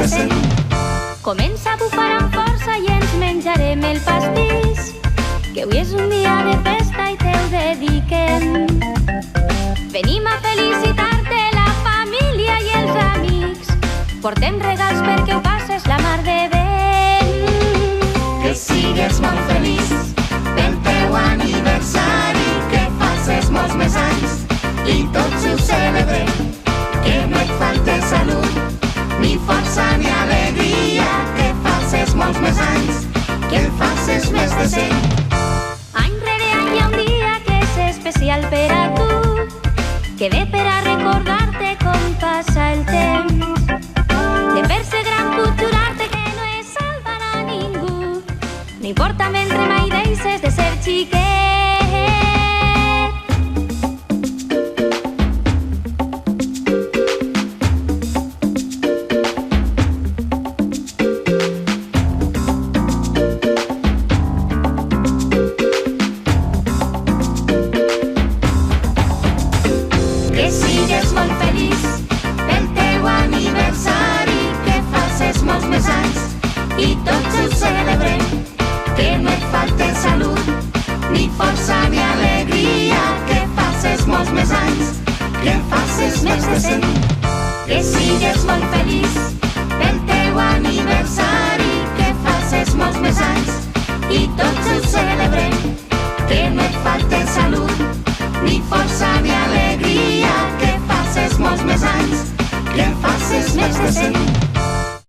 de 100. Comença a bufar amb força i ens menjarem el pastís, que avui és un dia de festa i te'l dediquem. Venim a felicitar-te la família i els amics, portem regals perquè ho passes la mar de bé. Que sigues molt feliç pel teu aniversari, que facis molts més anys i tots ho celebrem. Que no et falte salut, ni força ni alegria, que facis molts més anys, que en facis més de 100. Any rere any hi ha un dia que és especial per a tu, que ve per a recordar-te com passa el temps. De fer-se gran puc jurar-te que no es salvarà ningú, no importa mentre mai deixes de ser xiquet. Que sigues molt feliç pel teu aniversari, que facis molts més anys i tots ho celebrem. Que no et falte salut, ni força ni alegria, que facis molts més anys, que en facis més de 100. Que sigues molt feliç pel teu aniversari, que facis molts més anys i tots ho celebrem. Que no et falte salut, ni força ni alegria, que facis molts més anys, que en facis més de 100.